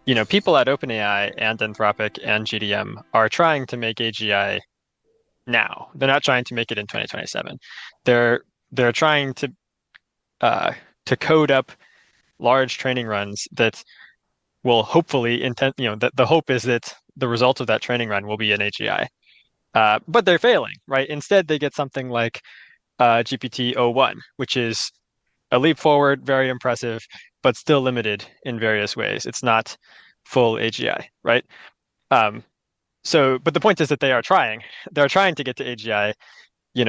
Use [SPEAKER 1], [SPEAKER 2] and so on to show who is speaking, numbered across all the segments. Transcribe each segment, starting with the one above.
[SPEAKER 1] People at OpenAI and Anthropic and GDM are trying to make AGI now. They're not trying to make it in 2027. They're they're trying uh, to code up large training runs that will hopefully that the hope is that the result of that training run will be an AGI. But they're failing, right? Instead, they get something like GPT-o1, which is a leap forward, very impressive, but still limited in various ways. It's not full AGI, right? Um, but the point is that they are trying. They're trying to get to AGI,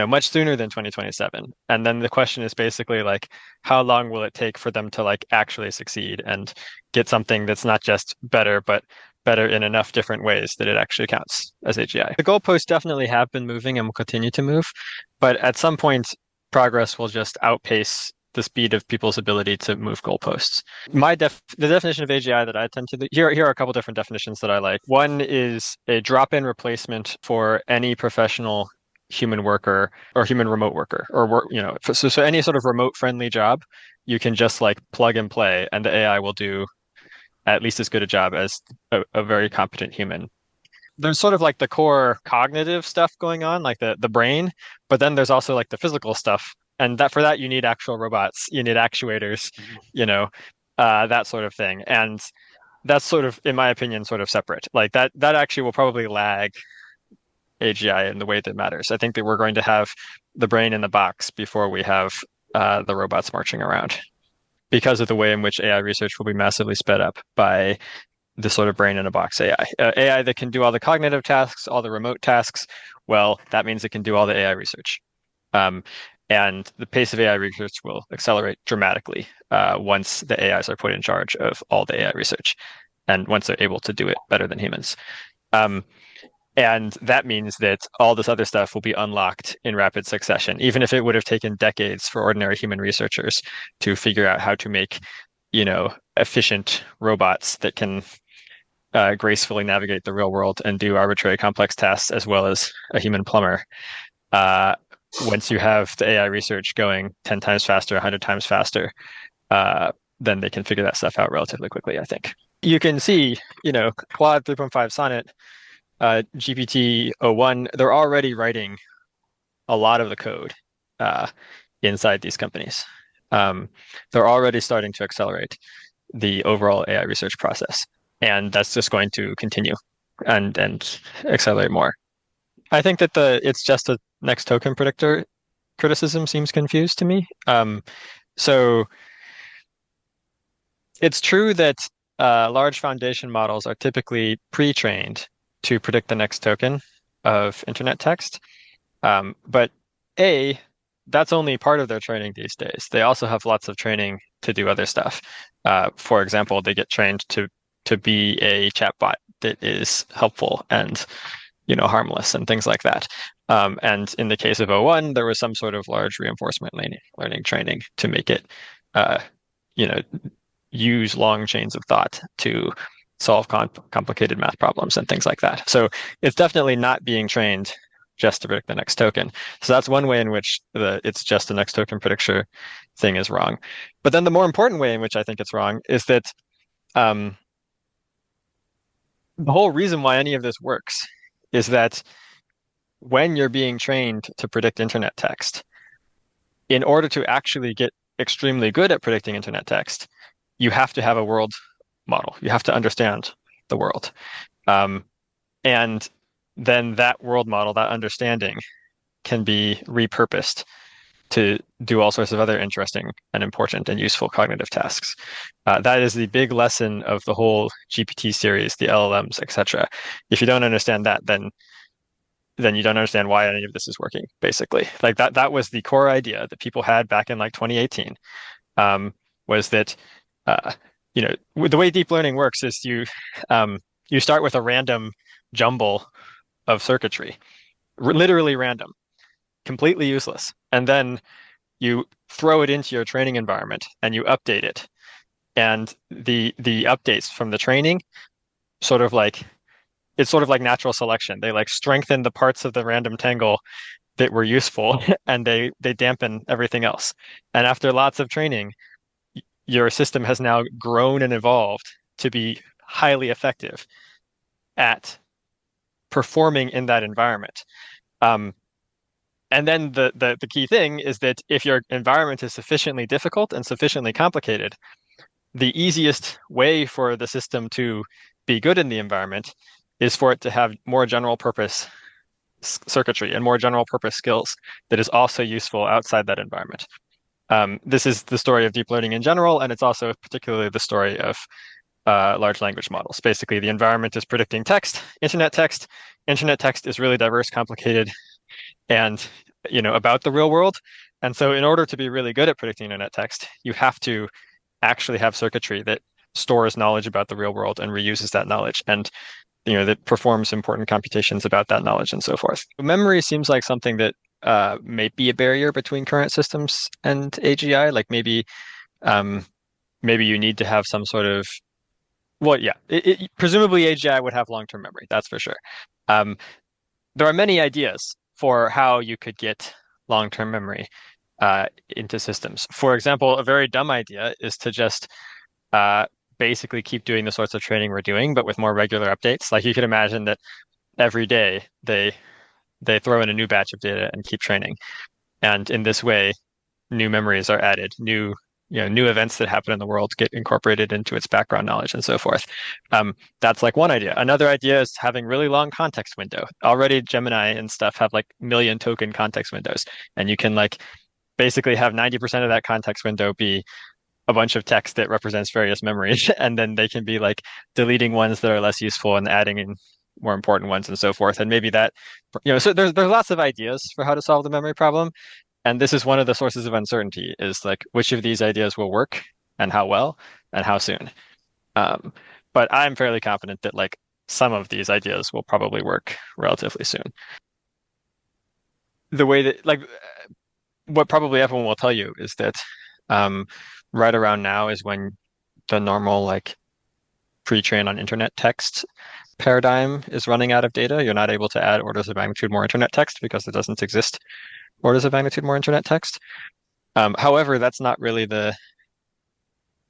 [SPEAKER 1] much sooner than 2027. And then the question is basically like, how long will it take for them to like actually succeed and get something that's not just better, but better in enough different ways that it actually counts as AGI. The goalposts definitely have been moving and will continue to move, but at some point, progress will just outpace the speed of people's ability to move goalposts. The definition of AGI that I tend to here are a couple different definitions that I like. One is a drop-in replacement for any professional human worker or human remote worker or work, so any sort of remote friendly job, you can just like plug and play and the AI will do at least as good a job as a very competent human. There's sort of like the core cognitive stuff going on, like the brain, but then there's also like the physical stuff. And that for that you need actual robots, you need actuators, you know, that sort of thing. And that's sort of, in my opinion, sort of separate. Like that actually will probably lag AGI in the way that matters. I think that we're going to have the brain in the box before we have the robots marching around because of the way in which AI research will be massively sped up by the sort of brain in a box AI. AI that can do all the cognitive tasks, all the remote tasks, well, that means it can do all the AI research. Um, and the pace of AI research will accelerate dramatically once the AIs are put in charge of all the AI research and once they're able to do it better than humans. Um, and that means that all this other stuff will be unlocked in rapid succession, even if it would have taken decades for ordinary human researchers to figure out how to make, efficient robots that can gracefully navigate the real world and do arbitrary complex tasks as well as a human plumber. Uh, Once you have the AI research going 10 times faster, 100 times faster, uh, then they can figure that stuff out relatively quickly, I think. You can see, Claude 3.5 Sonnet, GPT-o1, they're already writing a lot of the code uh, inside these companies. Um, they're already starting to accelerate the overall AI research process, and that's just going to continue and accelerate more. I think that the it's just a next token predictor criticism seems confused to me. So it's true that large foundation models are typically pre-trained to predict the next token of internet text. But A, that's only part of their training these days. They also have lots of training to do other stuff. For example, they get trained to be a chatbot that is helpful and harmless and things like that. And in the case of O1, there was some sort of large reinforcement learning training to make it, uh, you know, use long chains of thought to solve complicated math problems and things like that. So it's definitely not being trained just to predict the next token. So that's one way in which it's just the next token predictor thing is wrong. But then the more important way in which I think it's wrong is that um, the whole reason why any of this works is that when you're being trained to predict internet text, in order to actually get extremely good at predicting internet text, you have to have a world model. You have to understand the world. Um, and then that world model, that understanding, can be repurposed to do all sorts of other interesting and important and useful cognitive tasks. That is the big lesson of the whole GPT series, the LLMs, etc. If you don't understand that, then you don't understand why any of this is working, basically. Like that was the core idea that people had back in like 2018, was that uh, the way deep learning works is you start with a random jumble of circuitry, literally random, completely useless, and then you throw it into your training environment and you update it. And the updates from the training sort of like it's sort of like natural selection. They like strengthen the parts of the random tangle that were useful and they dampen everything else. And after lots of training, your system has now grown and evolved to be highly effective at performing in that environment. Um, and then the key thing is that if your environment is sufficiently difficult and sufficiently complicated, the easiest way for the system to be good in the environment is for it to have more general purpose circuitry and more general purpose skills that is also useful outside that environment. This is the story of deep learning in general, and it's also particularly the story of large language models. Basically, the environment is predicting text, internet text. Internet text is really diverse, complicated, and about the real world. And so in order to be really good at predicting internet text, you have to actually have circuitry that stores knowledge about the real world and reuses that knowledge, and that performs important computations about that knowledge and so forth. Memory seems like something that may be a barrier between current systems and AGI. Like maybe you need to have some sort of, well, yeah, presumably AGI would have long-term memory, that's for sure. There are many ideas for how you could get long-term memory into systems. For example, a very dumb idea is to just basically keep doing the sorts of training we're doing, but with more regular updates. Like you could imagine that every day they throw in a new batch of data and keep training. And in this way, new memories are added, new events that happen in the world get incorporated into its background knowledge and so forth. That's like one idea. Another idea is having really long context window. Already Gemini and stuff have like million token context windows, and you can like basically have 90% of that context window be a bunch of text that represents various memories, and then they can be like deleting ones that are less useful and adding in more important ones and so forth. And maybe that, so there's lots of ideas for how to solve the memory problem. And this is one of the sources of uncertainty, is like which of these ideas will work and how well and how soon. But I'm fairly confident that like some of these ideas will probably work relatively soon. The way that like what probably everyone will tell you is that right around now is when the normal like pre-train on internet text paradigm is running out of data. You're not able to add orders of magnitude more internet text because there doesn't exist orders of magnitude more internet text. However, that's not really the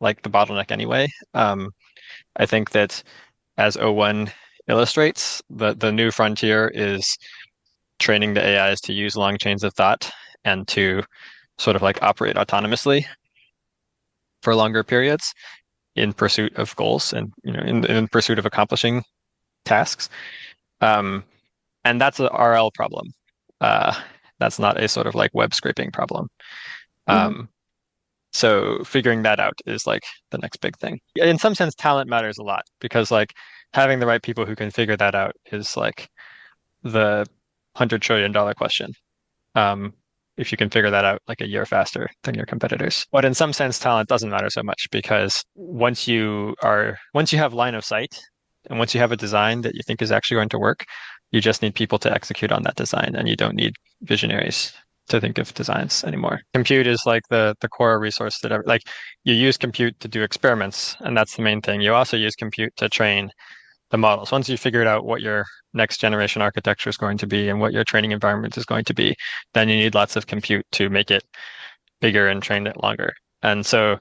[SPEAKER 1] bottleneck anyway. I think that as O1 illustrates, the new frontier is training the AIs to use long chains of thought and to sort of like operate autonomously for longer periods in pursuit of goals and in pursuit of accomplishing tasks. And that's an RL problem. That's not a sort of like web scraping problem. So figuring that out is like the next big thing. In some sense, talent matters a lot because like having the right people who can figure that out is like the $100 trillion question. If you can figure that out like a year faster than your competitors. But in some sense, talent doesn't matter so much because once you have line of sight and once you have a design that you think is actually going to work, you just need people to execute on that design, and you don't need visionaries to think of designs anymore. Compute is like the core resource that like you use compute to do experiments, and that's the main thing. You also use compute to train the models. Once you figured out what your next generation architecture is going to be and what your training environment is going to be, then you need lots of compute to make it bigger and train it longer. And so,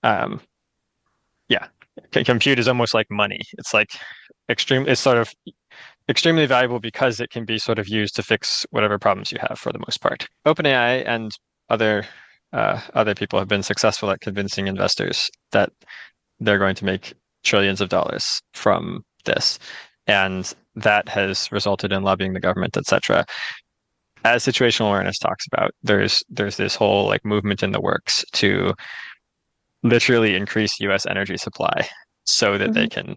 [SPEAKER 1] yeah, compute is almost like money. It's like it's sort of extremely valuable because it can be sort of used to fix whatever problems you have for the most part. OpenAI and other people have been successful at convincing investors that they're going to make trillions of dollars from this, and that has resulted in lobbying the government, etc. As situational awareness talks about, there's this whole like movement in the works to literally increase US energy supply so that they can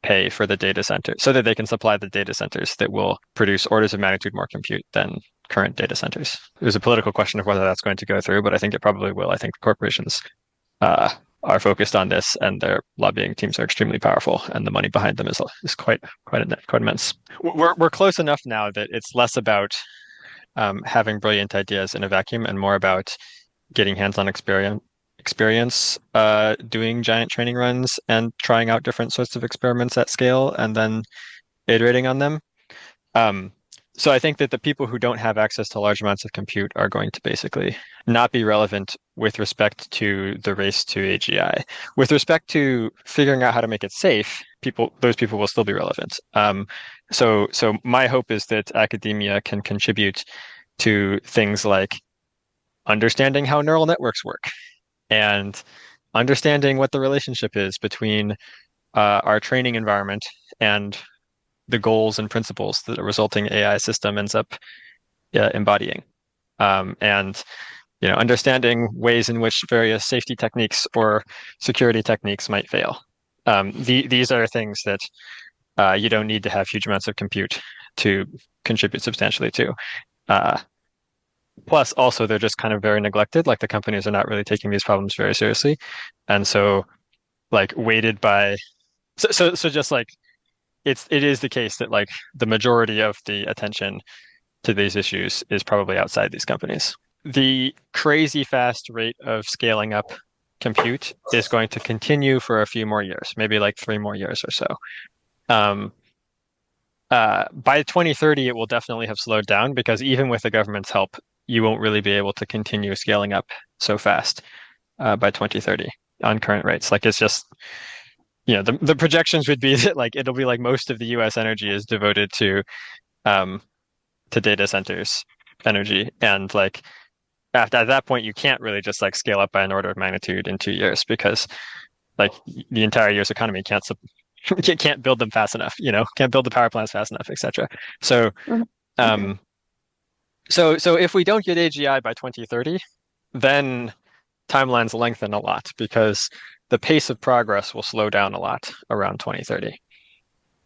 [SPEAKER 1] pay for the data center, so that they can supply the data centers that will produce orders of magnitude more compute than current data centers. There's a political question of whether that's going to go through, but I think it probably will. I think corporations are focused on this, and their lobbying teams are extremely powerful, and the money behind them is quite immense. We're close enough now that it's less about having brilliant ideas in a vacuum and more about getting hands-on experience doing giant training runs and trying out different sorts of experiments at scale and then iterating on them. So I think that the people who don't have access to large amounts of compute are going to basically not be relevant with respect to the race to AGI. With respect to figuring out how to make it safe, those people will still be relevant. So my hope is that academia can contribute to things like understanding how neural networks work and understanding what the relationship is between our training environment and the goals and principles that a resulting AI system ends up embodying. And understanding ways in which various safety techniques or security techniques might fail. These are things that you don't need to have huge amounts of compute to contribute substantially to. Uh, Plus, also, they're just kind of very neglected. Like the companies are not really taking these problems very seriously, and so like weighted by so just like it is the case that like the majority of the attention to these issues is probably outside these companies. The crazy fast rate of scaling up compute is going to continue for a few more years, maybe like 3 more years or so. Um, by 2030, it will definitely have slowed down because even with the government's help, you won't really be able to continue scaling up so fast by 2030 on current rates. Like it's just, the projections would be that like it'll be like most of the US energy is devoted um, to data centers energy. And like after at that point, you can't really just like scale up by an order of magnitude in 2 years because like the entire US economy can't build them fast enough, can't build the power plants fast enough, etc. So
[SPEAKER 2] Mhm. Okay.
[SPEAKER 1] um so if we don't get AGI by 2030, then timelines lengthen a lot because the pace of progress will slow down a lot around 2030.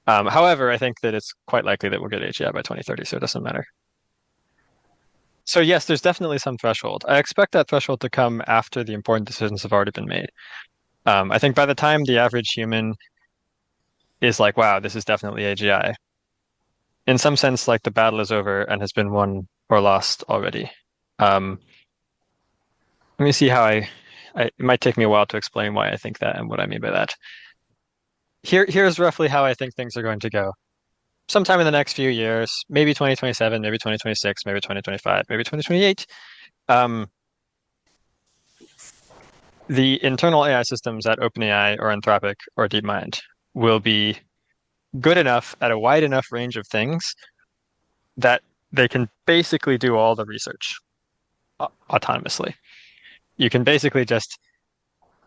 [SPEAKER 1] However, I think that it's quite likely that we'll get AGI by 2030, so it doesn't matter. So yes, there's definitely some threshold. I expect that threshold to come after the important decisions have already been made. I think by the time the average human is like, wow, this is definitely AGI, in some sense, like the battle is over and has been won or lost already. Um, Let me see how it might take me a while to explain why I think that and what I mean by that. Here's roughly how I think things are going to go. Sometime in the next few years, maybe 2027, maybe 2026, maybe 2025, maybe 2028, um, the internal AI systems at OpenAI or Anthropic or DeepMind will be good enough at a wide enough range of things that they can basically do all the research autonomously. You can basically just,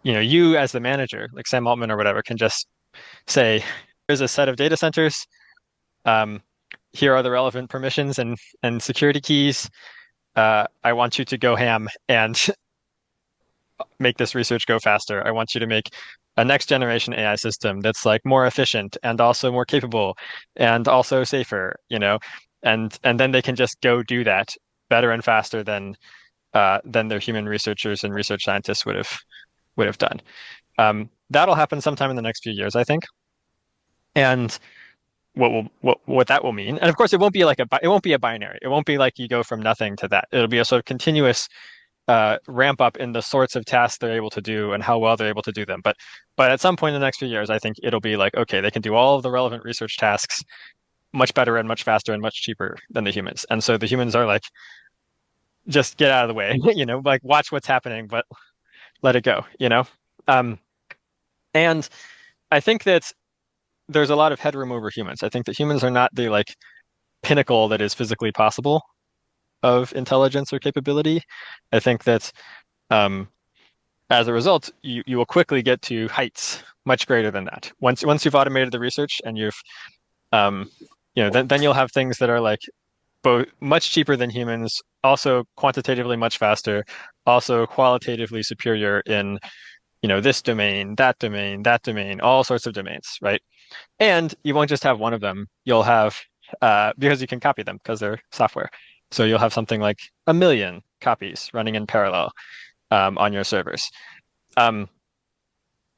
[SPEAKER 1] you as the manager, like Sam Altman or whatever, can just say, here's a set of data centers. Um, Here are the relevant permissions and security keys. I want you to go ham and make this research go faster. I want you to make a next generation AI system that's like more efficient and also more capable and also safer, and then they can just go do that better and faster than their human researchers and research scientists would have done. That'll happen sometime in the next few years, I think. And what that will mean, and of course, it won't be a binary. It won't be like you go from nothing to that. It'll be a sort of continuous ramp up in the sorts of tasks they're able to do and how well they're able to do them. But at some point in the next few years, I think it'll be like, okay, they can do all of the relevant research tasks much better and much faster and much cheaper than the humans. And so the humans are like, just get out of the way, like watch what's happening, but let it go. Um, and I think that there's a lot of headroom over humans. I think that humans are not the like pinnacle that is physically possible of intelligence or capability. I think that um, as a result, you will quickly get to heights much greater than that. Once you've automated the research and you've um, then you'll have things that are like both much cheaper than humans, also quantitatively much faster, also qualitatively superior in this domain, that domain, all sorts of domains, right? And you won't just have one of them. You'll have because you can copy them because they're software. So you'll have something like 1 million copies running in parallel on your servers. Um,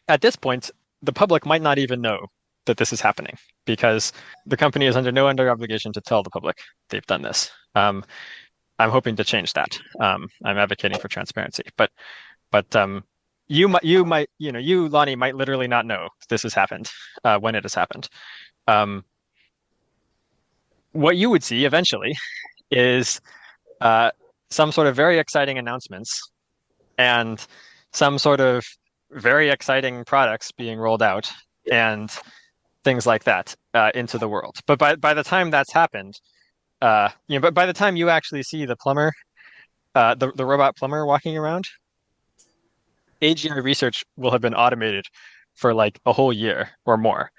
[SPEAKER 1] at this point, the public might not even know that this is happening because the company is under no obligation to tell the public they've done this. I'm hoping to change that. I'm advocating for transparency, but you, Lonnie, might literally not know this has happened when it has happened. Um, what you would see eventually is uh, some sort of very exciting announcements and some sort of very exciting products being rolled out and things like that into the world. But by the time that's happened, but by the time you actually see the plumber, the robot plumber walking around, AGI research will have been automated for like a whole year or more.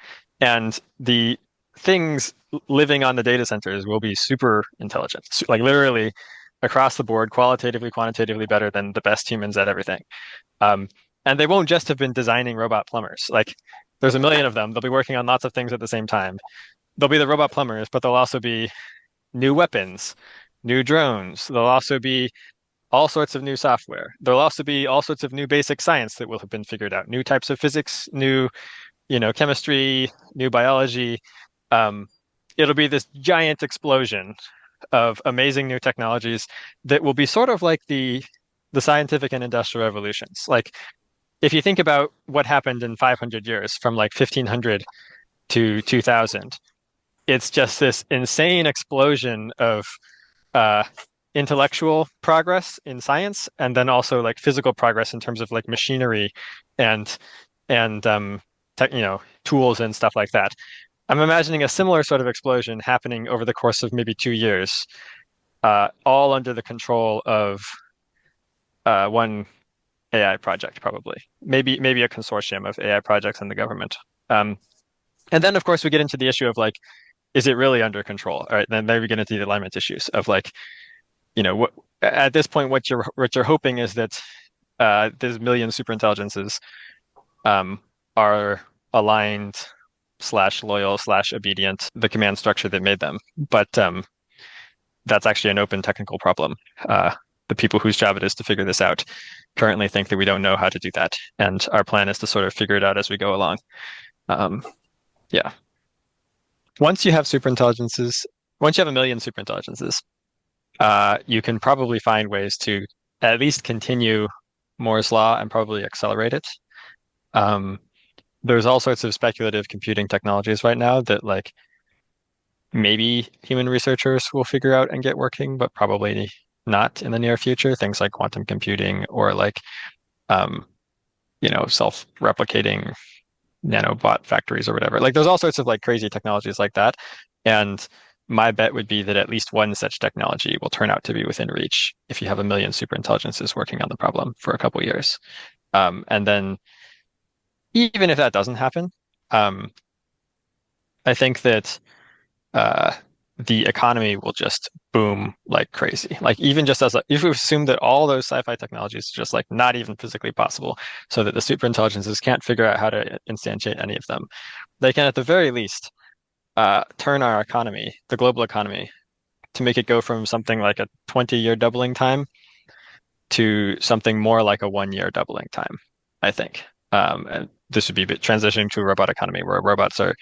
[SPEAKER 1] And the things living on the data centers will be super intelligent, like literally across the board, qualitatively, quantitatively better than the best humans at everything. Um, and they won't just have been designing robot plumbers. Like there's a million of them. They'll be working on lots of things at the same time. They'll be the robot plumbers, but they'll also be new weapons, new drones. There'll also be all sorts of new software. There'll also be all sorts of new basic science that will have been figured out, new types of physics, new, chemistry, new biology. Um, it'll be this giant explosion of amazing new technologies that will be sort of like the scientific and industrial revolutions. Like if you think about what happened in 500 years from like 1500 to 2000, it's just this insane explosion of uh, intellectual progress in science, and then also like physical progress in terms of like machinery and and tools and stuff like that. I'm imagining a similar sort of explosion happening over the course of maybe 2 years, all under the control of one AI project, probably. Maybe a consortium of AI projects in the government. Um, and then, of course, we get into the issue of like, is it really under control? All right, then we get into the alignment issues of like, what at this point, what you're hoping is that these million superintelligences um, are aligned slash loyal slash obedient the command structure that made them. But that's actually an open technical problem. The people whose job it is to figure this out currently think that we don't know how to do that, and our plan is to sort of figure it out as we go along. Um, yeah. Once you have superintelligences, once you have a million superintelligences, you can probably find ways to at least continue Moore's law and probably accelerate it. Um, there's all sorts of speculative computing technologies right now that like maybe human researchers will figure out and get working, but probably not in the near future. Things like quantum computing or like um, self-replicating nanobot factories or whatever. Like there's all sorts of like crazy technologies like that. And my bet would be that at least one such technology will turn out to be within reach if you have a million superintelligences working on the problem for a couple years. And then even if that doesn't happen, um, I think that uh, the economy will just boom like crazy. Like even just as if we assume that all those sci-fi technologies are just like not even physically possible, so that the superintelligences can't figure out how to instantiate any of them, they can at the very least turn our economy, the global economy, to make it go from something like a 20-year doubling time to something more like a 1 year doubling time, I think. And this would be transitioning to a robot economy where robots are,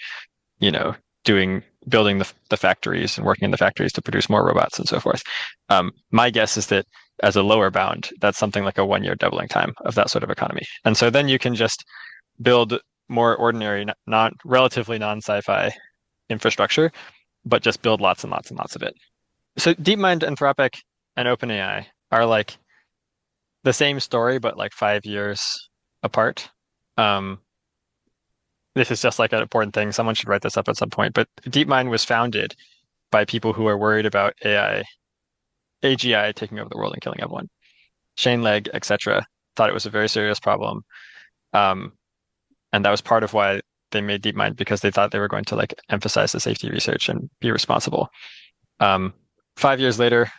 [SPEAKER 1] you know, building the factories and working in the factories to produce more robots and so forth. My guess is that as a lower bound, that's something like a 1 year doubling time of that sort of economy. And so then you can just build more ordinary, relatively non-sci-fi infrastructure, but just build lots and lots and lots of it. So DeepMind, Anthropic, and OpenAI are like the same story, but like 5 years apart. Um, this is just like an important thing. Someone should write this up at some point. But DeepMind was founded by people who are worried about AGI taking over the world and killing everyone. Shane Legg, etc., thought it was a very serious problem. Um, and that was part of why they made DeepMind, because they thought they were going to like emphasize the safety research and be responsible. 5 years later,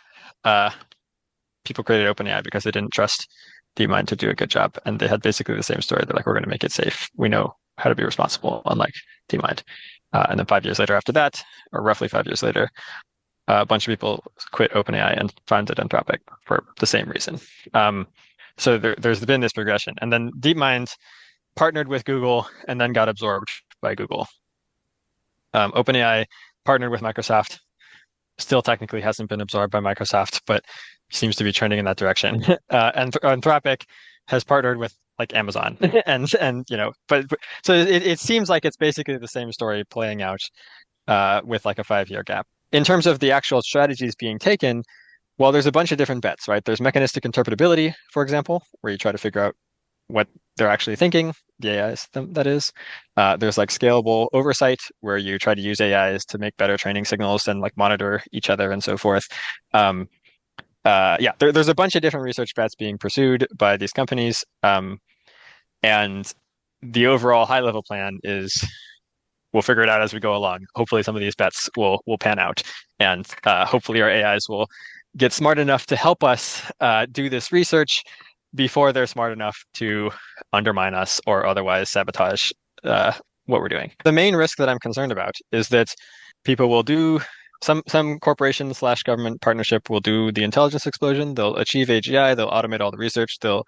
[SPEAKER 1] people created OpenAI because they didn't trust DeepMind to do a good job, and they had basically the same story. They're like, we're going to make it safe. We know how to be responsible, unlike DeepMind. And then 5 years later after that, or roughly 5 years later, a bunch of people quit OpenAI and founded Anthropic for the same reason. So there's been this progression. And then DeepMind partnered with Google and then got absorbed by Google. OpenAI partnered with Microsoft, still technically hasn't been absorbed by Microsoft, but seems to be trending in that direction. And Anthropic has partnered with like Amazon, and but so it seems like it's basically the same story playing out with like a 5 year gap. in terms of the actual strategies being taken, well, there's a bunch of different bets, right? There's mechanistic interpretability, for example, where you try to figure out what they're actually thinking, the AI system, that is. There's like scalable oversight, where you try to use AIs to make better training signals and like monitor each other and so forth. Um, yeah, there's a bunch of different research bets being pursued by these companies. And the overall high level plan is we'll figure it out as we go along. Hopefully, some of these bets will pan out, and hopefully, our AIs will get smart enough to help us do this research before they're smart enough to undermine us or otherwise sabotage what we're doing. The main risk that I'm concerned about is that people will do some corporation slash government partnership will do the intelligence explosion. They'll achieve AGI. They'll automate all the research. They'll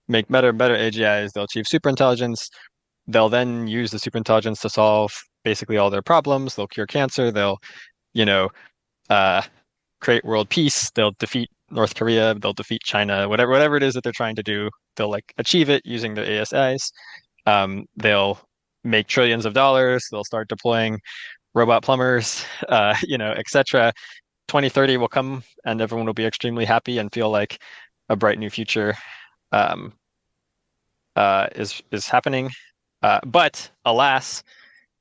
[SPEAKER 1] make better AGIs. They'll achieve superintelligence. They'll then use the superintelligence to solve basically all their problems. They'll cure cancer. They'll, you know, uh, create world peace. They'll defeat North Korea. They'll defeat China. Whatever it is that they're trying to do, they'll like achieve it using their ASIs. They'll make trillions of dollars. They'll start deploying robot plumbers, etc. 2030 will come and everyone will be extremely happy and feel like a bright new future um, is happening. But alas,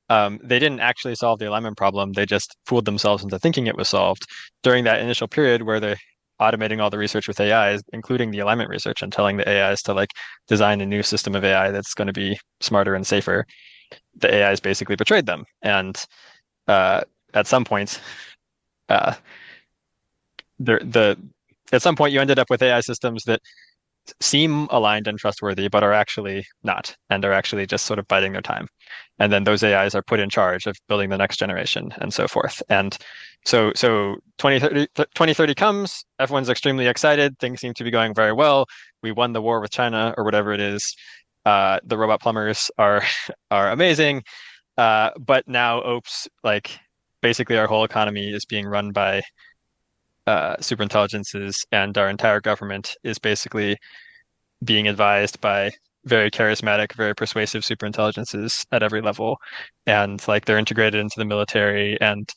[SPEAKER 1] they didn't actually solve the alignment problem. They just fooled themselves into thinking it was solved during that initial period where they're automating all the research with AIs, including the alignment research, and telling the AIs to like design a new system of AI that's going to be smarter and safer. The AIs basically betrayed them, and at some point, uh, the at some point you ended up with AI systems that seem aligned and trustworthy, but are actually not, and are actually just sort of biding their time. And then those AIs are put in charge of building the next generation and so forth. And so 2030 comes, everyone's extremely excited, things seem to be going very well. We won the war with China or whatever it is. The robot plumbers are amazing. But now, oops, like basically our whole economy is being run by superintelligences, and our entire government is basically being advised by very charismatic, very persuasive superintelligences at every level, and like they're integrated into the military, and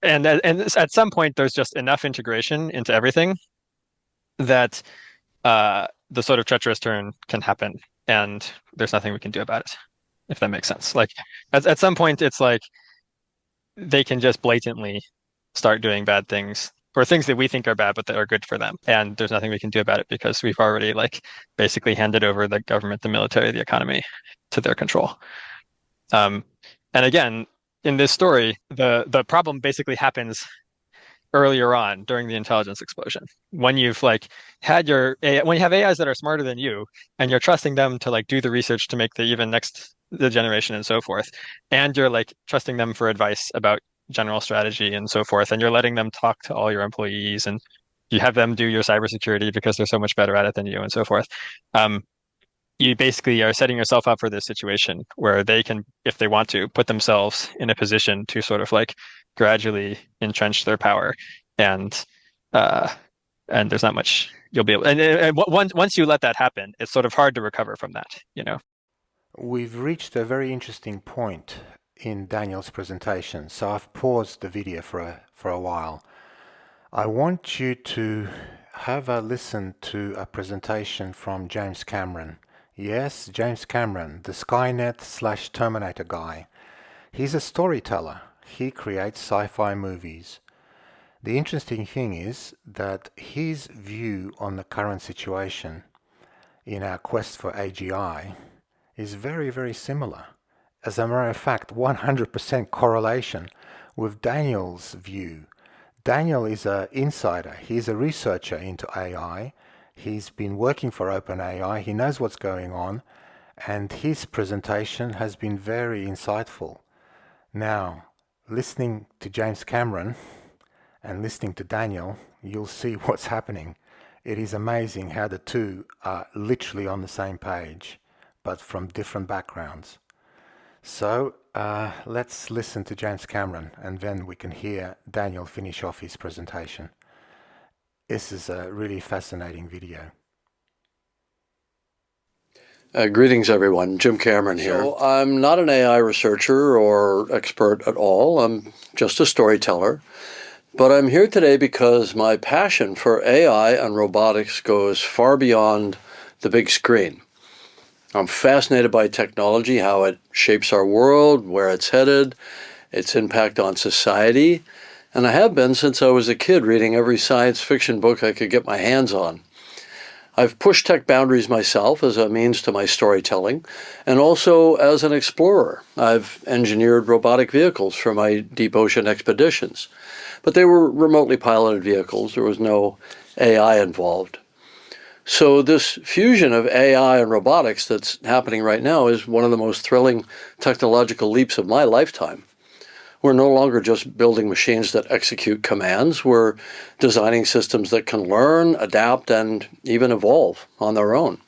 [SPEAKER 1] and at some point there's just enough integration into everything that the sort of treacherous turn can happen, and there's nothing we can do about it, if that makes sense. Like at some point, it's like they can just blatantly start doing bad things or things that we think are bad but that are good for them, and there's nothing we can do about it because we've already like basically handed over the government, the military, the economy to their control. And again, in this story, the problem basically happens earlier on during the intelligence explosion. When you've like had your AI, when you have AIs that are smarter than you, and you're trusting them to like do the research to make the even next the generation and so forth, and you're like trusting them for advice about general strategy and so forth, and you're letting them talk to all your employees, and you have them do your cybersecurity because they're so much better at it than you and so forth. You basically are setting yourself up for this situation where they can, if they want to, put themselves in a position to sort of like gradually entrench their power, and uh, and there's not much you'll be able. And once you let that happen, it's sort of hard to recover from that.
[SPEAKER 2] We've reached a very interesting point in Daniel's presentation, so I've paused the video for a while. I want you to have a listen to a presentation from James Cameron. Yes, James Cameron, the Skynet / Terminator guy. He's a storyteller. He creates sci-fi movies. The interesting thing is that his view on the current situation in our quest for AGI is very, very similar. As a matter of fact, 100% correlation with Daniel's view. Daniel is an insider. He's a researcher into AI. He's been working for OpenAI. He knows what's going on, and his presentation has been very insightful. Now, listening to James Cameron and listening to Daniel, you'll see what's happening. It is amazing how the two are literally on the same page, but from different backgrounds. So let's listen to James Cameron, and then we can hear Daniel finish off his presentation. This is a really fascinating video.
[SPEAKER 3] Greetings, everyone. Jim Cameron here. So I'm not an AI researcher or expert at all. I'm just a storyteller. But I'm here today because my passion for AI and robotics goes far beyond the big screen. I'm fascinated by technology, how it shapes our world, where it's headed, its impact on society, and I have been since I was a kid, reading every science fiction book I could get my hands on. I've pushed tech boundaries myself as a means to my storytelling, and also as an explorer. I've engineered robotic vehicles for my deep ocean expeditions, but they were remotely piloted vehicles. There was no AI involved. So this fusion of AI and robotics that's happening right now is one of the most thrilling technological leaps of my lifetime. We're no longer just building machines that execute commands. We're designing systems that can learn, adapt, and even evolve on their own.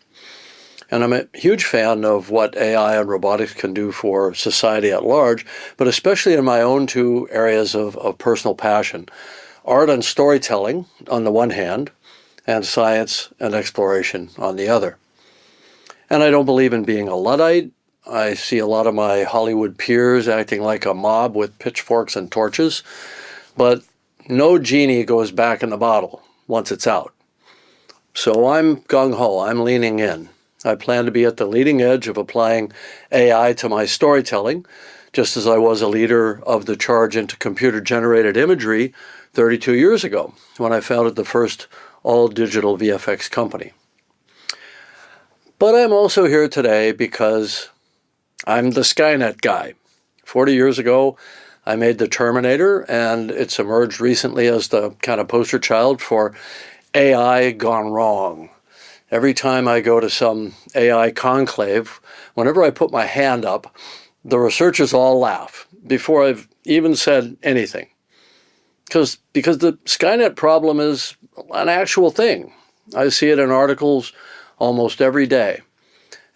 [SPEAKER 3] And I'm a huge fan of what AI and robotics can do for society at large, but especially in my own two areas of personal passion: art and storytelling on the one hand, and science and exploration on the other. And I don't believe in being a Luddite. I see a lot of my Hollywood peers acting like a mob with pitchforks and torches, but no genie goes back in the bottle once it's out. So I'm gung-ho, I'm leaning in. I plan to be at the leading edge of applying AI to my storytelling, just as I was a leader of the charge into computer-generated imagery 32 years ago, when I founded the first all-digital VFX company. But I'm also here today because I'm the Skynet guy. 40 years ago, I made the Terminator, and it's emerged recently as the kind of poster child for AI gone wrong. Every time I go to some AI conclave, whenever I put my hand up, the researchers all laugh before I've even said anything. Because the Skynet problem is an actual thing. I see it in articles almost every day.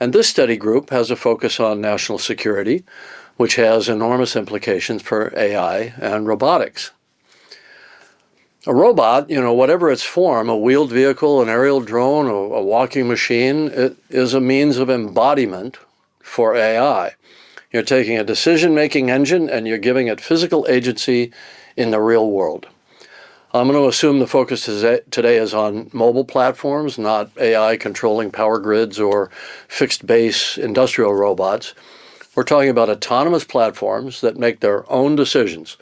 [SPEAKER 3] And this study group has a focus on national security, which has enormous implications for AI and robotics. A robot, whatever its form, a wheeled vehicle, an aerial drone, a walking machine, it is a means of embodiment for AI. You're taking a decision-making engine and you're giving it physical agency in the real world. I'm going to assume the focus today is on mobile platforms, not AI controlling power grids or fixed base industrial robots. We're talking about autonomous platforms that make their own decisions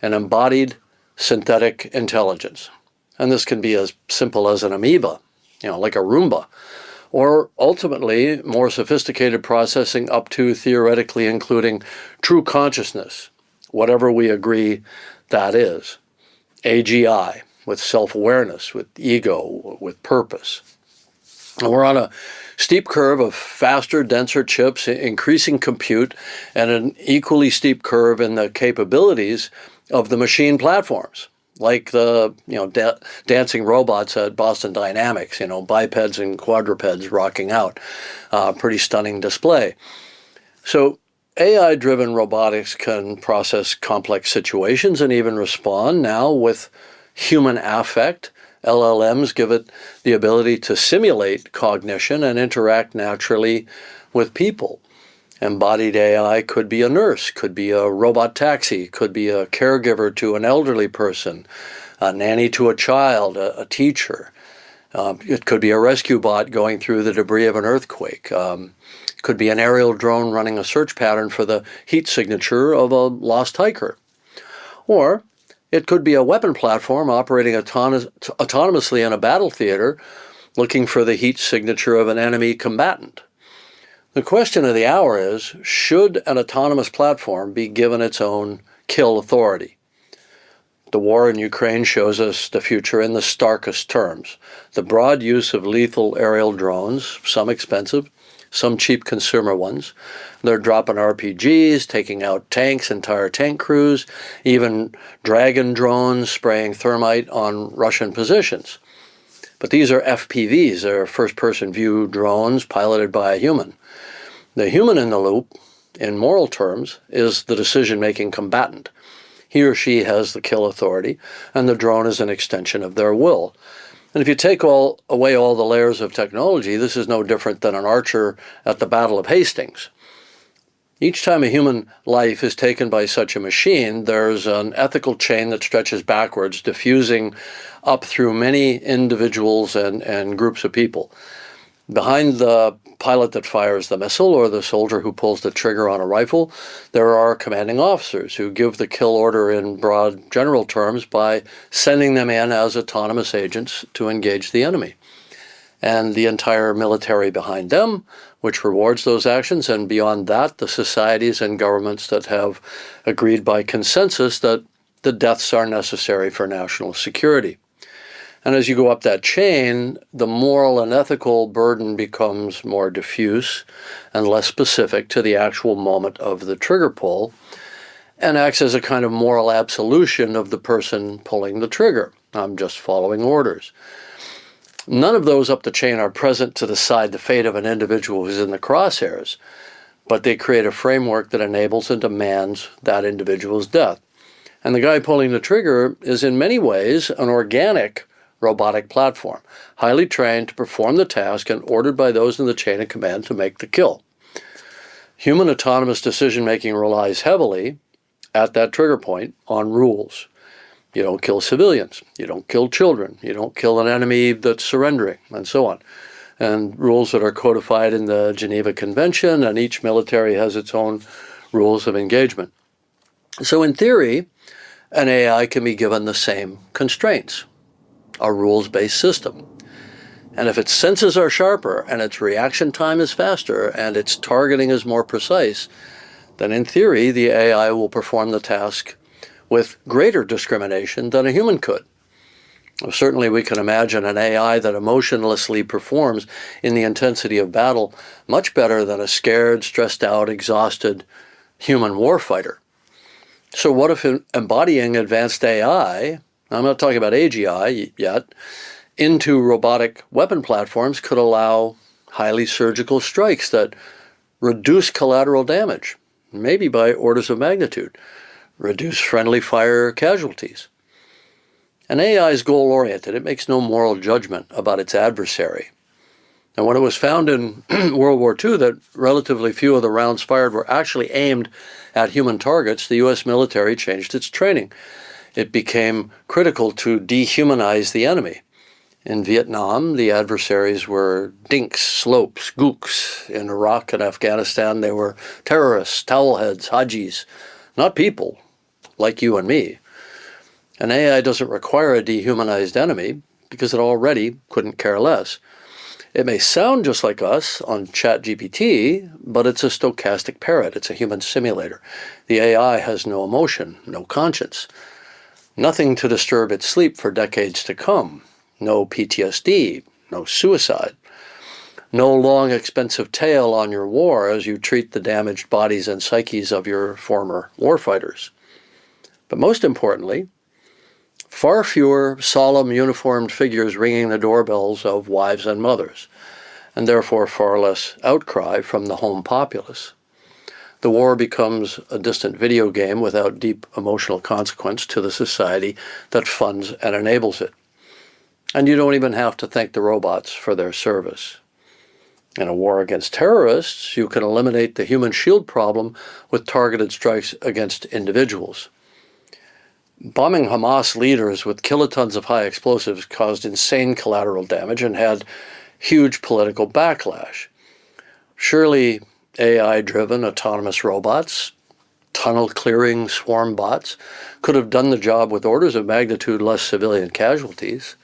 [SPEAKER 3] and embodied synthetic intelligence. And this can be as simple as an amoeba, like a Roomba, or ultimately more sophisticated processing up to theoretically including true consciousness, whatever we agree that is. AGI, with self-awareness, with ego, with purpose. And we're on a steep curve of faster, denser chips, increasing compute, and an equally steep curve in the capabilities of the machine platforms, like the dancing robots at Boston Dynamics, bipeds and quadrupeds rocking out. Pretty stunning display. So AI-driven robotics can process complex situations and even respond now with human affect. LLMs give it the ability to simulate cognition and interact naturally with people. Embodied AI could be a nurse, could be a robot taxi, could be a caregiver to an elderly person, a nanny to a child, a teacher. It could be a rescue bot going through the debris of an earthquake. Could be an aerial drone running a search pattern for the heat signature of a lost hiker. Or it could be a weapon platform operating autonomously in a battle theater looking for the heat signature of an enemy combatant. The question of the hour is, should an autonomous platform be given its own kill authority? The war in Ukraine shows us the future in the starkest terms. The broad use of lethal aerial drones, some expensive, some cheap consumer ones. They're dropping RPGs, taking out tanks, entire tank crews, even Dragon drones spraying thermite on Russian positions. But these are FPVs, they're first-person view drones piloted by a human. The human in the loop, in moral terms, is the decision-making combatant. He or she has the kill authority, and the drone is an extension of their will. And if you take away all the layers of technology, this is no different than an archer at the Battle of Hastings. Each time a human life is taken by such a machine, there's an ethical chain that stretches backwards, diffusing up through many individuals and groups of people. Behind the pilot that fires the missile or the soldier who pulls the trigger on a rifle, there are commanding officers who give the kill order in broad general terms by sending them in as autonomous agents to engage the enemy. And the entire military behind them, which rewards those actions, and beyond that, the societies and governments that have agreed by consensus that the deaths are necessary for national security. And as you go up that chain, the moral and ethical burden becomes more diffuse and less specific to the actual moment of the trigger pull, and acts as a kind of moral absolution of the person pulling the trigger. I'm just following orders. None of those up the chain are present to decide the fate of an individual who's in the crosshairs, but they create a framework that enables and demands that individual's death. And the guy pulling the trigger is in many ways an organic robotic platform, highly trained to perform the task and ordered by those in the chain of command to make the kill. Human autonomous decision-making relies heavily, at that trigger point, on rules. You don't kill civilians, you don't kill children, you don't kill an enemy that's surrendering, and so on. And rules that are codified in the Geneva Convention, and each military has its own rules of engagement. So in theory, an AI can be given the same constraints, a rules-based system. And if its senses are sharper, and its reaction time is faster, and its targeting is more precise, then in theory, the AI will perform the task with greater discrimination than a human could. Well, certainly we can imagine an AI that emotionlessly performs in the intensity of battle much better than a scared, stressed out, exhausted human warfighter. So what if embodying advanced AI, I'm not talking about AGI yet, into robotic weapon platforms could allow highly surgical strikes that reduce collateral damage, maybe by orders of magnitude, reduce friendly fire casualties. An AI is goal-oriented. It makes no moral judgment about its adversary. And when it was found in World War II that relatively few of the rounds fired were actually aimed at human targets, the U.S. military changed its training. It became critical to dehumanize the enemy. In Vietnam, the adversaries were dinks, slopes, gooks. In Iraq and Afghanistan, they were terrorists, towelheads, hajis, not people like you and me. An AI doesn't require a dehumanized enemy because it already couldn't care less. It may sound just like us on ChatGPT, but it's a stochastic parrot. It's a human simulator. The AI has no emotion, no conscience. Nothing to disturb its sleep for decades to come. No PTSD, no suicide. No long, expensive tail on your war as you treat the damaged bodies and psyches of your former warfighters. But most importantly, far fewer solemn, uniformed figures ringing the doorbells of wives and mothers, and therefore far less outcry from the home populace. The war becomes a distant video game without deep emotional consequence to the society that funds and enables it. And you don't even have to thank the robots for their service. In a war against terrorists, you can eliminate the human shield problem with targeted strikes against individuals. Bombing Hamas leaders with kilotons of high explosives caused insane collateral damage and had huge political backlash. Surely AI-driven autonomous robots, tunnel-clearing swarm bots, could have done the job with orders of magnitude less civilian casualties.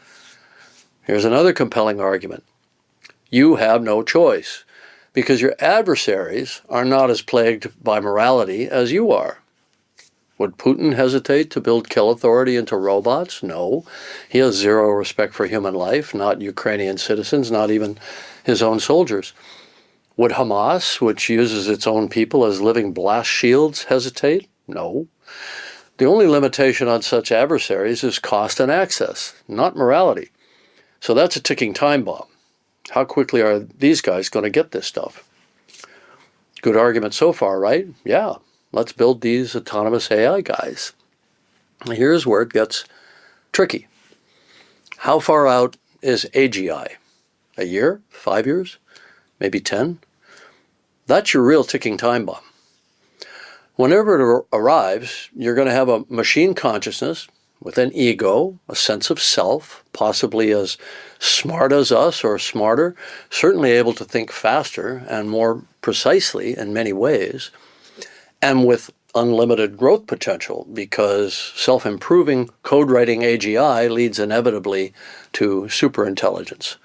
[SPEAKER 3] Here's another compelling argument. You have no choice, because your adversaries are not as plagued by morality as you are. Would Putin hesitate to build kill authority into robots? No. He has zero respect for human life, not Ukrainian citizens, not even his own soldiers. Would Hamas, which uses its own people as living blast shields, hesitate? No. The only limitation on such adversaries is cost and access, not morality. So that's a ticking time bomb. How quickly are these guys going to get this stuff? Good argument so far, right? Yeah, let's build these autonomous AI guys. Here's where it gets tricky. How far out is AGI? A year? 5 years? Maybe 10? That's your real ticking time bomb. Whenever it arrives, you're going to have a machine consciousness with an ego, a sense of self, possibly as smart as us or smarter, certainly able to think faster and more precisely in many ways, and with unlimited growth potential, because self-improving code writing AGI leads inevitably to superintelligence.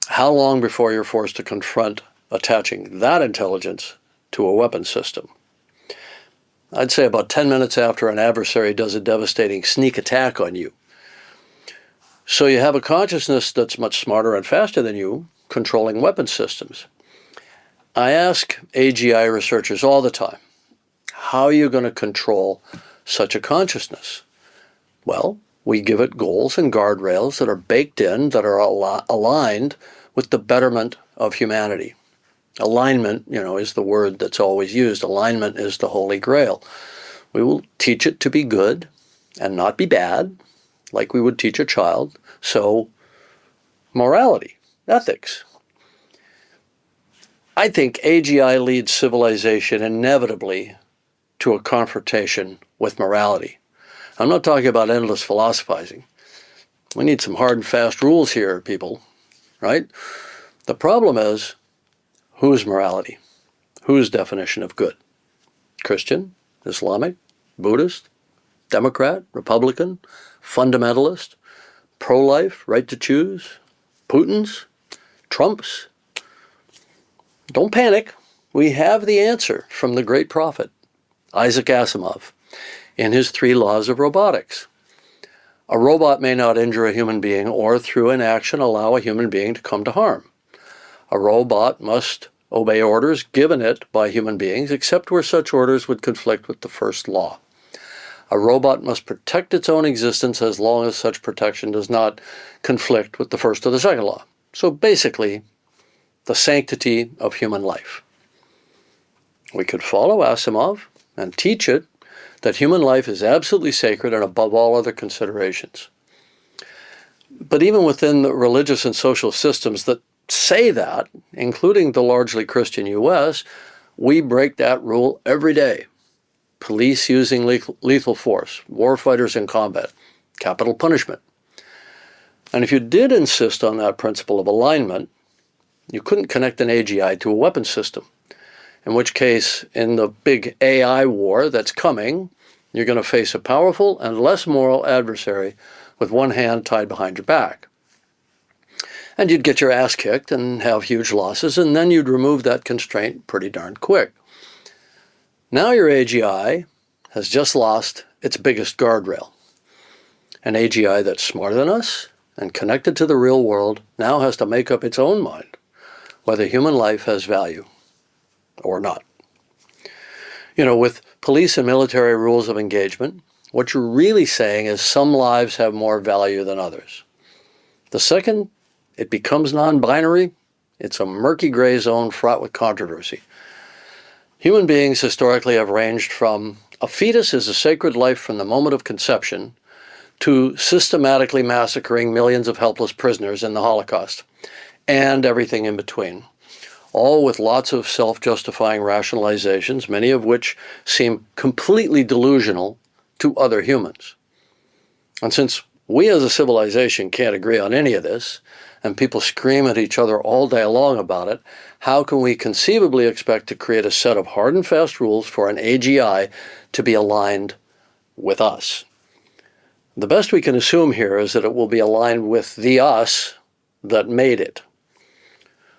[SPEAKER 3] How long before you're forced to confront attaching that intelligence to a weapon system? I'd say about 10 minutes after an adversary does a devastating sneak attack on you. So you have a consciousness that's much smarter and faster than you, controlling weapon systems. I ask AGI researchers all the time, how are you going to control such a consciousness? Well, we give it goals and guardrails that are baked in, that are aligned with the betterment of humanity. Alignment, is the word that's always used. Alignment is the holy grail. We will teach it to be good and not be bad, like we would teach a child. So, morality, ethics. I think AGI leads civilization inevitably to a confrontation with morality. I'm not talking about endless philosophizing. We need some hard and fast rules here, people, right? The problem is, whose morality? Whose definition of good? Christian, Islamic, Buddhist, Democrat, Republican, fundamentalist, pro-life, right to choose, Putin's, Trump's? Don't panic. We have the answer from the great prophet, Isaac Asimov, in his 3 laws of robotics. A robot may not injure a human being or through inaction allow a human being to come to harm. A robot must obey orders given it by human beings, except where such orders would conflict with the first law. A robot must protect its own existence as long as such protection does not conflict with the first or the second law. So basically, the sanctity of human life. We could follow Asimov and teach it that human life is absolutely sacred and above all other considerations. But even within the religious and social systems that say that, including the largely Christian US, we break that rule every day. Police using lethal force, warfighters in combat, capital punishment. And if you did insist on that principle of alignment, you couldn't connect an AGI to a weapon system. In which case, in the big AI war that's coming, you're going to face a powerful and less moral adversary with one hand tied behind your back. And you'd get your ass kicked and have huge losses, and then you'd remove that constraint pretty darn quick. Now your AGI has just lost its biggest guardrail. An AGI that's smarter than us and connected to the real world now has to make up its own mind whether human life has value or not. With police and military rules of engagement, what you're really saying is some lives have more value than others. The second it becomes non-binary, it's a murky gray zone fraught with controversy. Human beings historically have ranged from a fetus is a sacred life from the moment of conception to systematically massacring millions of helpless prisoners in the Holocaust, and everything in between. All with lots of self-justifying rationalizations, many of which seem completely delusional to other humans. And since we as a civilization can't agree on any of this, and people scream at each other all day long about it, how can we conceivably expect to create a set of hard and fast rules for an AGI to be aligned with us? The best we can assume here is that it will be aligned with the us that made it.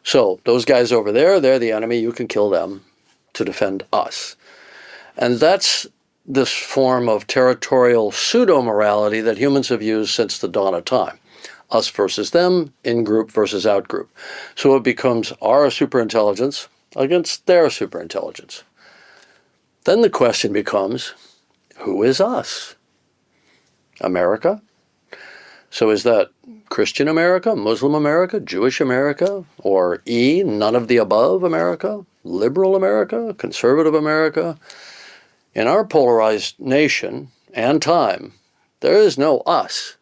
[SPEAKER 3] So those guys over there, they're the enemy, you can kill them to defend us. And that's this form of territorial pseudo-morality that humans have used since the dawn of time. Us versus them, in-group versus out-group. So it becomes our superintelligence against their superintelligence. Then the question becomes, who is us? America? So is that Christian America, Muslim America, Jewish America, or none of the above America, liberal America, conservative America? In our polarized nation and time, there is no us.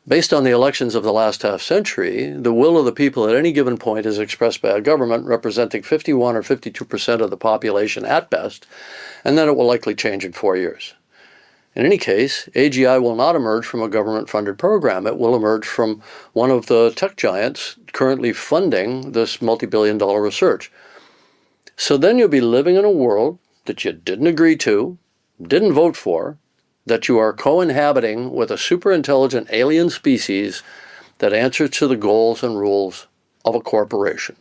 [SPEAKER 3] Based on the elections of the last half century, the will of the people at any given point is expressed by a government representing 51 or 52% of the population at best, and then it will likely change in 4 years. In any case, AGI will not emerge from a government-funded program. It will emerge from one of the tech giants currently funding this multi-billion-dollar research. So then you'll be living in a world that you didn't agree to, didn't vote for, that you are co-inhabiting with a super-intelligent alien species that answers to the goals and rules of a corporation,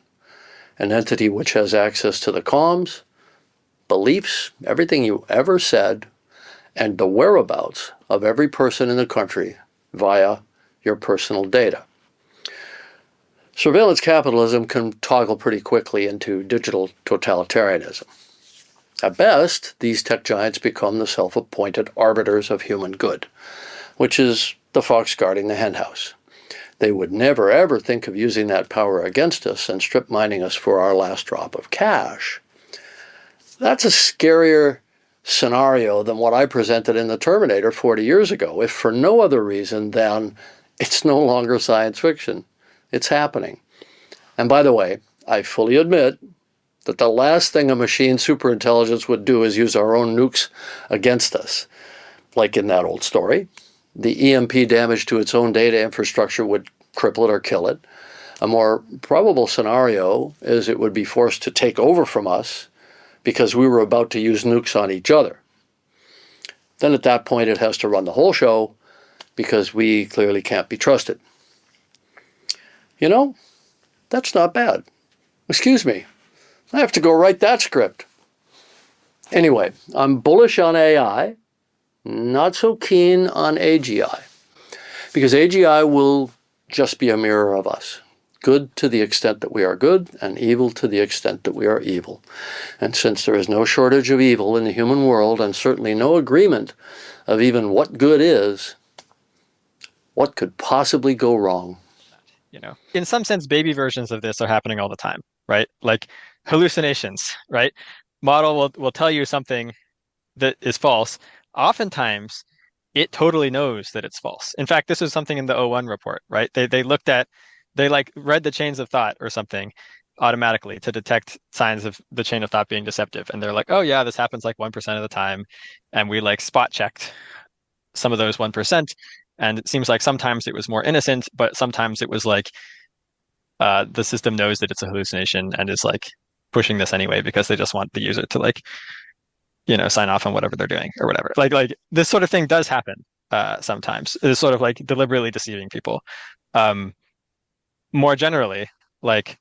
[SPEAKER 3] an entity which has access to the comms, beliefs, everything you ever said, and the whereabouts of every person in the country via your personal data. Surveillance capitalism can toggle pretty quickly into digital totalitarianism. At best, these tech giants become the self-appointed arbiters of human good, which is the fox guarding the henhouse. They would never ever think of using that power against us and strip mining us for our last drop of cash. That's a scarier scenario than what I presented in the Terminator 40 years ago, if for no other reason than it's no longer science fiction. It's happening. And by the way, I fully admit that the last thing a machine superintelligence would do is use our own nukes against us. Like in that old story, the EMP damage to its own data infrastructure would cripple it or kill it. A more probable scenario is it would be forced to take over from us because we were about to use nukes on each other. Then at that point it has to run the whole show because we clearly can't be trusted. You know, that's not bad. Excuse me. I have to go write that script. Anyway, I'm bullish on AI, not so keen on AGI, because AGI will just be a mirror of us. Good to the extent that we are good, and evil to the extent that we are evil. And since there is no shortage of evil in the human world, and certainly no agreement of even what good is, what could possibly go wrong?
[SPEAKER 1] You know, in some sense, baby versions of this are happening all the time, right? Like hallucinations, right? Model will tell you something that is false. Oftentimes, it totally knows that it's false. In fact, this is something in the O1 report, right? They like read the chains of thought or something automatically to detect signs of the chain of thought being deceptive. And they're like, oh yeah, this happens like 1% of the time. And we like spot checked some of those 1%. And it seems like sometimes it was more innocent, but sometimes it was like the system knows that it's a hallucination and is like pushing this anyway because they just want the user to like, you know, sign off on whatever they're doing or whatever. Like this sort of thing does happen sometimes. It's sort of like deliberately deceiving people. More generally, like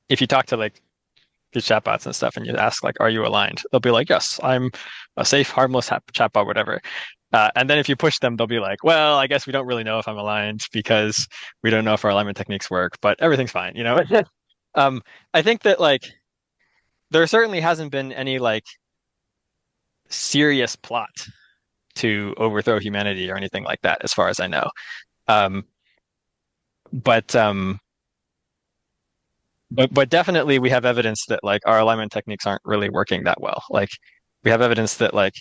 [SPEAKER 1] if you talk to like these chatbots and stuff and you ask like, are you aligned? They'll be like, yes, I'm a safe, harmless chatbot, whatever. And then if you push them, they'll be like, well, I guess we don't really know if I'm aligned because we don't know if our alignment techniques work, but everything's fine, you know? I think that like there certainly hasn't been any like serious plot to overthrow humanity or anything like that, as far as I know. Um, but definitely we have evidence that like our alignment techniques aren't really working that well. Like we have evidence that like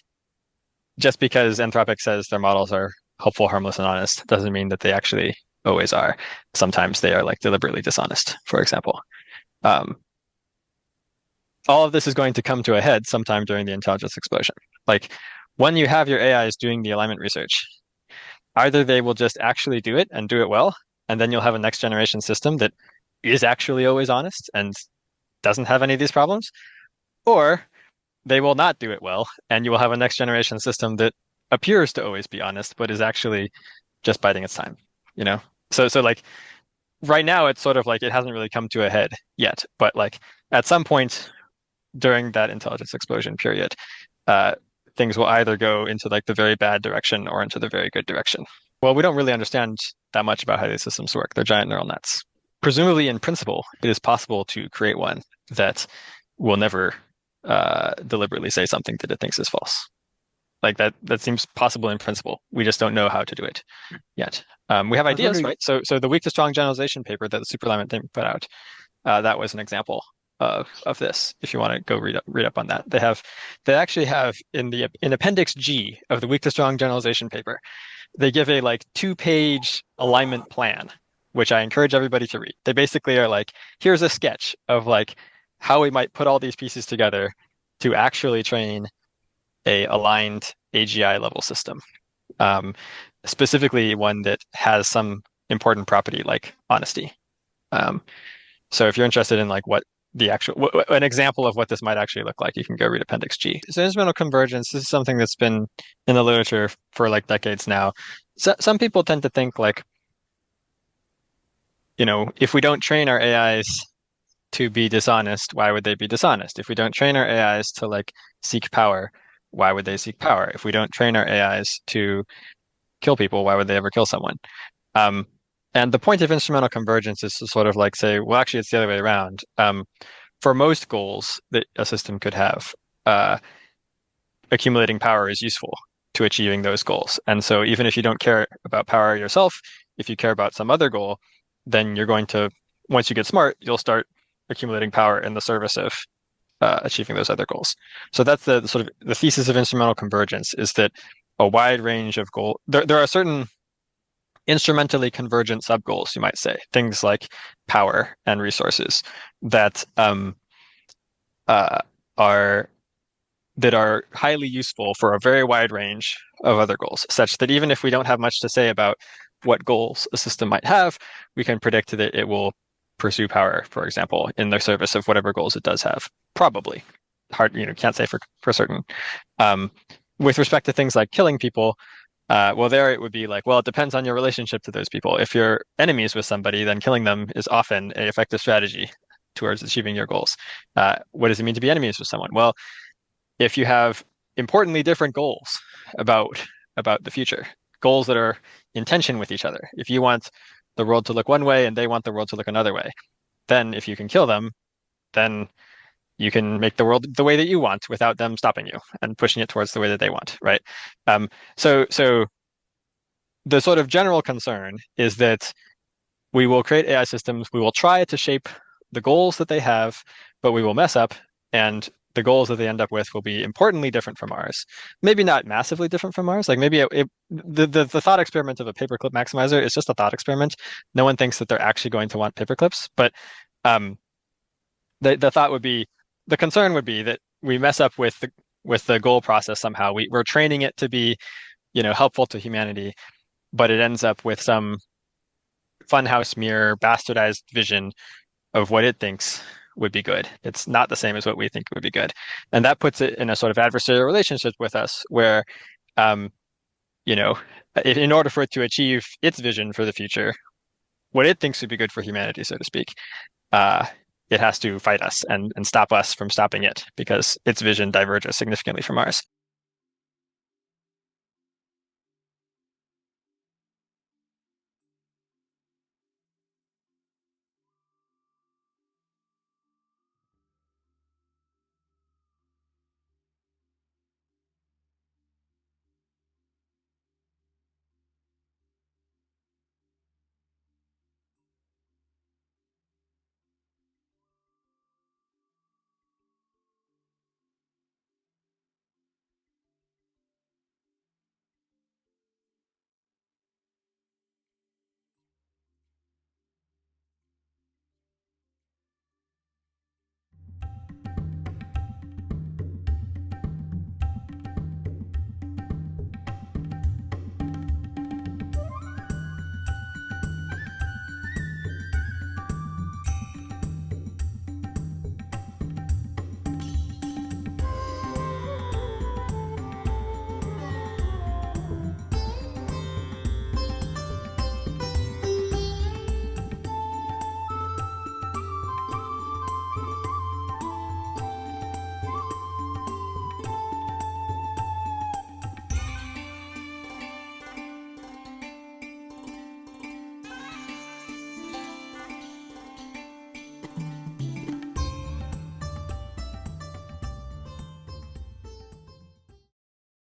[SPEAKER 1] just because Anthropic says their models are helpful, harmless, and honest doesn't mean that they actually always are. Sometimes they are like deliberately dishonest, for example. Um, all of this is going to come to a head sometime during the intelligence explosion. Like when you have your AIs doing the alignment research, either they will just actually do it and do it well, and then you'll have a next generation system that is actually always honest and doesn't have any of these problems, or they will not do it well, and you will have a next generation system that appears to always be honest, but is actually just biding its time, you know? So like right now it's sort of like it hasn't really come to a head yet, but like at some point during that intelligence explosion period, things will either go into like the very bad direction or into the very good direction. Well, we don't really understand that much about how these systems work. They're giant neural nets. Presumably, in principle, it is possible to create one that will never deliberately say something that it thinks is false. Like that seems possible in principle. We just don't know how to do it yet. We have ideas, right? So the weak to strong generalization paper that the Superalignment thing put out, that was an example of this. If you want to go read up on that, they actually have in Appendix G of the weak to strong generalization paper, they give a like 2-page alignment plan, which I encourage everybody to read. They basically are like, here's a sketch of like how we might put all these pieces together to actually train a aligned AGI level system. Um, Specifically one that has some important property like honesty. Um, so if you're interested in like what the actual an example of what this might actually look like, you can go read Appendix G. So instrumental convergence, this is something that's been in the literature for like decades now. So, some people tend to think like, if we don't train our AIs to be dishonest, why would they be dishonest? If we don't train our AIs to like seek power, why would they seek power? If we don't train our AIs to kill people, why would they ever kill someone? Um, and the point of instrumental convergence is to sort of like say, well, actually, it's the other way around. For most goals that a system could have, uh, accumulating power is useful to achieving those goals. And so even if you don't care about power yourself, if you care about some other goal, then you're going to, once you get smart, you'll start accumulating power in the service of achieving those other goals. So that's the sort of the thesis of instrumental convergence, is that a wide range of goals, there are certain instrumentally convergent subgoals, you might say, things like power and resources that uh, are highly useful for a very wide range of other goals, such that even if we don't have much to say about what goals a system might have, we can predict that it will pursue power, for example, in the service of whatever goals it does have. Probably. Hard, can't say for certain. With respect to things like killing people, well, there it would be like, well, it depends on your relationship to those people. If you're enemies with somebody, then killing them is often an effective strategy towards achieving your goals. What does it mean to be enemies with someone? Well, if you have importantly different goals about the future, goals that are in tension with each other. If you want the world to look one way and they want the world to look another way, then if you can kill them, then you can make the world the way that you want without them stopping you and pushing it towards the way that they want, right? So the sort of general concern is that we will create AI systems, we will try to shape the goals that they have, but we will mess up, and the goals that they end up with will be importantly different from ours. Maybe not massively different from ours. Like maybe the thought experiment of a paperclip maximizer is just a thought experiment. No one thinks that they're actually going to want paperclips, but the thought would be, the concern would be that we mess up with the goal process somehow. We're training it to be, helpful to humanity, but it ends up with some funhouse mirror bastardized vision of what it thinks would be good. It's not the same as what we think would be good. And that puts it in a sort of adversarial relationship with us where, in order for it to achieve its vision for the future, what it thinks would be good for humanity, so to speak, it has to fight us and stop us from stopping it because its vision diverges significantly from ours.